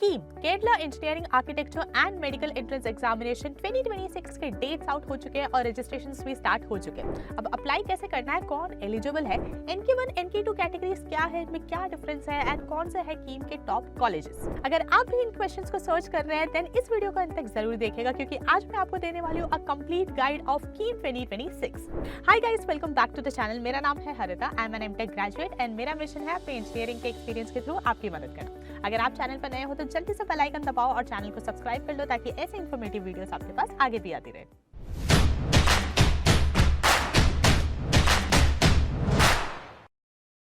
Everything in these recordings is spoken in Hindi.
कीम Kerala engineering architecture and medical entrance examination 2026 के डेट्स आउट हो चुके हैं और रजिस्ट्रेशन भी स्टार्ट हो चुके हैं। अब अप्लाई कैसे करना है, कौन एलिजिबल है, NK1 NK2 कैटेगरीज क्या है, इनमें क्या डिफरेंस है एंड कौन से है कीम के टॉप कॉलेजेस। अगर आप भी इन क्वेश्चंस को सर्च कर रहे हैं देन इस वीडियो को अंत तक जरूर देखिएगा, क्योंकि आज मैं आपको देने वाली हूँ a complete guide of KEAM 2026। Hi guys, welcome back to the channel. मेरा नाम है Haritha, I am an MTech graduate and मेरा मिशन है अपने इंजीनियरिंग के एक्सपीरियंस के थ्रू आपकी मदद करना। अगर आप चैनल पर नए हो तो जल्दी से बेल आइकन दबाओ और चैनल को सब्सक्राइब कर लो ताकि ऐसे इन्फॉर्मेटिव वीडियोस आपके पास आगे भी आती रहे।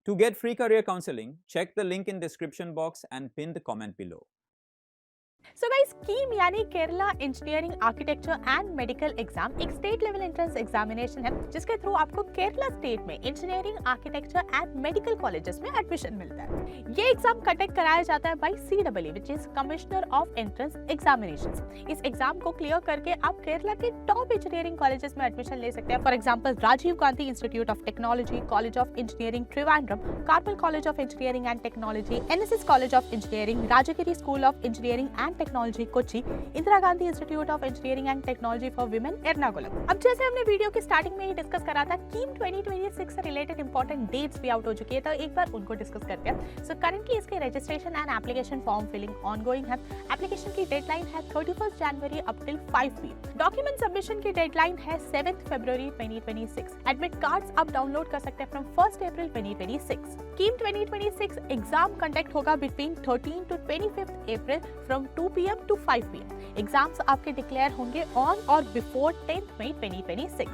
To get free career counseling, check the link in description box and pin the comment below. So guys, KEAM यानी Kerala engineering architecture and medical exam एक स्टेट लेवल एंट्रेंस एग्जामिनेशन है जिसके थ्रू आपको केरला स्टेट में engineering architecture and medical colleges में एडमिशन मिलता है। ये एग्जाम कंडक्ट कराया जाता है by CEE which is commissioner of entrance examinations. इस एग्जाम को क्लियर करके आप केरला के टॉप इंजीनियरिंग कॉलेजेस में एडमिशन ले सकते हैं। For example Rajiv Gandhi institute of technology, college of engineering Trivandrum, Carmel college of engineering and technology, NSS college of engineering, Rajagiri school of engineering and technology Kochi, Indira Gandhi institute of engineering and technology for women Ernakulam. अब जैसे हमने वीडियो के स्टार्टिंग में ही डिस्कस करा था, कीम 2026 से रिलेटेड इंपॉर्टेंट डेट्स भी आउट हो चुकी है, तो एक बार उनको डिस्कस करते हैं। सो करंटली इसके registration and application form filling ongoing है। एप्लीकेशन की डेडलाइन है 31 जनवरी up till 5 PM। Document submission की डेडलाइन है 7 फरवरी 2026। एडमिट कार्ड्स आप डाउनलोड कर सकते हैं from 1 April 2026। KEAM 2026 exam conduct होगा between 13 to 25 April from 2 PM to 5 PM। Exams आपके डिक्लेयर होंगे ऑन और बिफोर 10 मई 2026।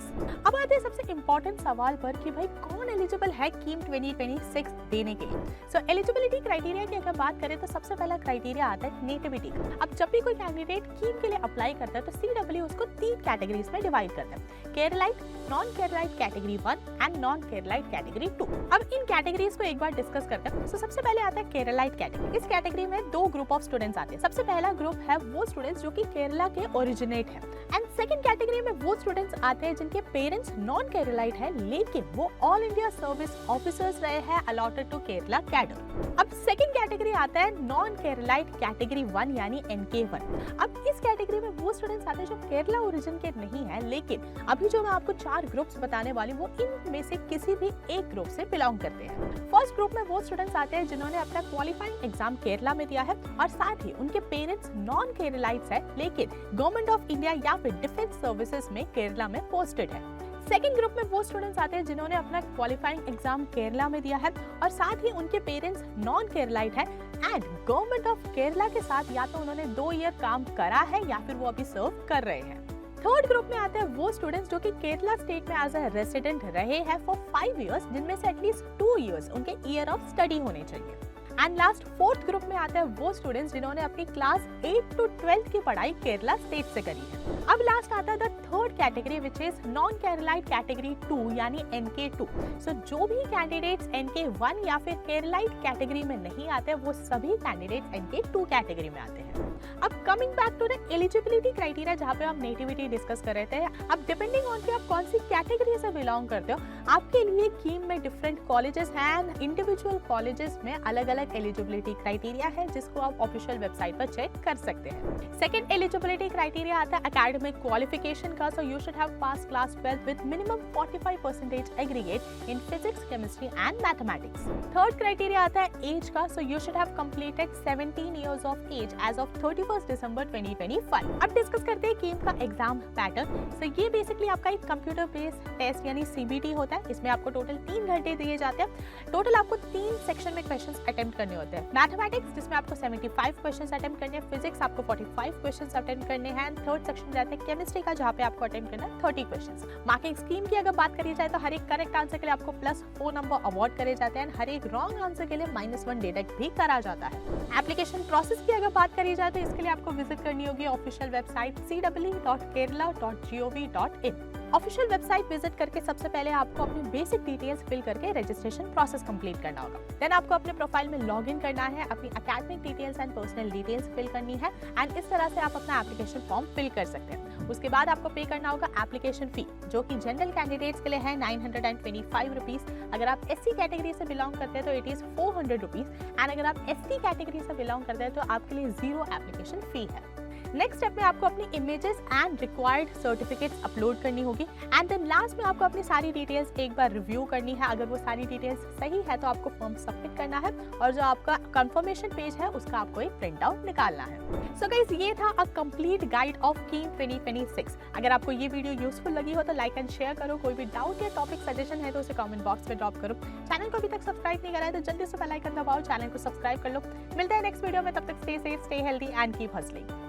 अब आते हैं सबसे इंपॉर्टेंट सवाल पर कि भाई कौन एलिजिबल है कीम 2026 देने के लिए। सो एलिजिबिलिटी क्राइटेरिया की अगर बात करें तो सबसे पहला क्राइटेरिया आता है नेटिविटी का। अब जब भी कोई कैंडिडेट कीम के लिए अप्लाई करता है तो CEE उसको 3 कैटेगरीज में डिवाइड करता है, Keralite, non Keralite category 1 and non Keralite category 2। अब इन कैटेगरीज को एक बार डिस्कस करते हैं। तो सबसे पहले आता है केरलाइट कैटेगरी। इस कैटेगरी में 2 ग्रुप ऑफ स्टूडेंट्स आते हैं। सबसे पहला ग्रुप है वो स्टूडेंट्स जो कि केरला के ओरिजिनेट है एंड सेकंड कैटेगरी में वो स्टूडेंट्स आते हैं जिनके पेरेंट्स नॉन केरलाइट है लेकिन वो ऑल इंडिया सर्विस ऑफिसर्स रहे हैं अलॉटेड टू केरला कैडर। अब सेकंड कैटेगरी आता है नॉन केरलाइट कैटेगरी 1 यानी NK1। अब इस कैटेगरी में वो स्टूडेंट्स आते हैं जो केरला ओरिजिन के नहीं है, लेकिन अभी जो मैं आपको 4 ग्रुप्स बताने वाली हूँ वो इनमें से किसी भी एक ग्रुप से बिलोंग करते हैं। फर्स्ट ग्रुप में वो स्टूडेंट्स आते हैं जिन्होंने अपना क्वालिफाइंग एग्जाम केरला में दिया है और साथ ही उनके पेरेंट्स नॉन केरलाइट्स है लेकिन गवर्नमेंट ऑफ इंडिया या फिर डिफेंस सर्विसेज में केरला में पोस्टेड है। सेकेंड ग्रुप में वो स्टूडेंट्स आते हैं जिन्होंने अपना क्वालिफाइंग एग्जाम केरला में दिया है और साथ ही उनके पेरेंट्स नॉन केरलाइट है एंड गवर्नमेंट ऑफ केरला के साथ या तो उन्होंने 2 ईयर काम करा है या फिर वो अभी सर्व कर रहे हैं। थर्ड ग्रुप में आते हैं वो स्टूडेंट्स जो कि केरला स्टेट में एज अ रेसिडेंट रहे हैं फॉर 5 इयर्स, जिनमें से एटलीस्ट 2 इयर्स उनके ईयर ऑफ स्टडी होने चाहिए। एंड लास्ट फोर्थ ग्रुप में आते हैं वो स्टूडेंट्स जिन्होंने अपनी क्लास 8 to 12 की पढ़ाई केरला स्टेट से करी है। अब लास्ट आता है the third category which is non Keralite category 2 यानी NK2। सो जो भी कैंडिडेट्स NK1 या फिर केरलाइट कैटेगरी में नहीं आते वो सभी कैंडिडेट्स NK2 कैटेगरी में आते हैं। अब coming back to the eligibility criteria जहाँ पे हम नेटिविटी डिस्कस कर रहे थे, अब डिपेंडिंग ऑन कि आप कौन सी कैटेगरी से बिलोंग करते हो आपके लिए कीम में डिफरेंट कॉलेजेस हैं। इंडिविजुअल कॉलेजेस में अलग अलग एलिजिबिलिटी क्राइटेरिया है जिसको आप ऑफिशियल वेबसाइट पर चेक कर सकते हैं। सेकंड एलिजिबिलिटी क्राइटेरिया आता है एकेडमिक क्वालिफिकेशन का। So you should have pass class 12 with minimum 45% aggregate in physics, chemistry and mathematics. Third criteria आता है एज का। So you should have completed 17 years of age as of 31 December 2025। अब डिस्कस करते हैं कीम का एग्जाम पैटर्न। सो ये बेसिकली आपका एक कंप्यूटर बेस्ड टेस्ट यानी CBT होता है। इसमें आपको टोटल 3 घंटे दिए जाते हैं। टोटल आपको 3 सेक्शन में क्वेश्चंस अटेम्प्ट करने होते हैं। मैथमेटिक्स जिसमें आपको 75 क्वेश्चंस अटेम्प्ट करने हैं, फिजिक्स आपको 45 क्वेश्चंस अटेम्प्ट करने हैं, थर्ड सेक्शन रहता है केमिस्ट्री का जहाँ पे आपको अटेम्प्ट करना है 30 क्वेश्चंस। मार्किंग स्कीम की अगर बात करी जाए तो हर एक करेक्ट आंसर के लिए आपको +4 नंबर अवार्ड करे जाते हैं, हर एक रॉन्ग आंसर के लिए -1 डिडक्ट भी करा जाता है। एप्लीकेशन प्रोसेस की अगर बात करी जाए तो इसके लिए आपको विजिट करनी होगी official website ceee.kerala.gov.in। Official website visit करके सबसे पहले आपको अपनी बेसिक डिटेल्स फिल करके रजिस्ट्रेशन प्रोसेस कंप्लीट करना होगा। देन आपको अपने प्रोफाइल में लॉगिन करना है, अपनी academic details and personal details fill करनी है एंड इस तरह से आप अपना एप्लीकेशन फॉर्म फिल कर सकते हैं। उसके बाद आपको पे करना होगा एप्लीकेशन फी, जो कि जनरल कैंडिडेट्स के लिए है 925 रुपीज। अगर आप एससी कैटेगरी से बिलोंग करते हैं तो इट इज 400 रुपीज एंड अगर आप एसटी कैटेगरी से बिलोंग करते हैं तो आपके लिए 0 एप्लीकेशन फी है। नेक्स्ट स्टेप में आपको अपनी images and required certificates upload करनी होगी एंड देन लास्ट में आपको अपनी सारी डिटेल्स एक बार रिव्यू करनी है। अगर वो सारी डिटेल्स सही है तो आपको फॉर्म सबमिट करना है और जो आपका कंफर्मेशन पेज है उसका आपको एक प्रिंट आउट निकालना है। सो गाइस, ये था अ कंप्लीट गाइड ऑफ कीम 2026। अगर आपको ये वीडियो यूजफुल लगी हो तो लाइक एंड शेयर करो। कोई भी डाउट या टॉपिक सजेशन है तो उसे कमेंट बॉक्स में ड्रॉप करो। चैनल को अभी तक सब्सक्राइब नहीं करा है तो जल्दी से बेल आइकन दबाओ, चैनल को सब्सक्राइब कर लो। मिलते हैं नेक्स्ट वीडियो में, तब तक stay safe, stay healthy and keep hustling.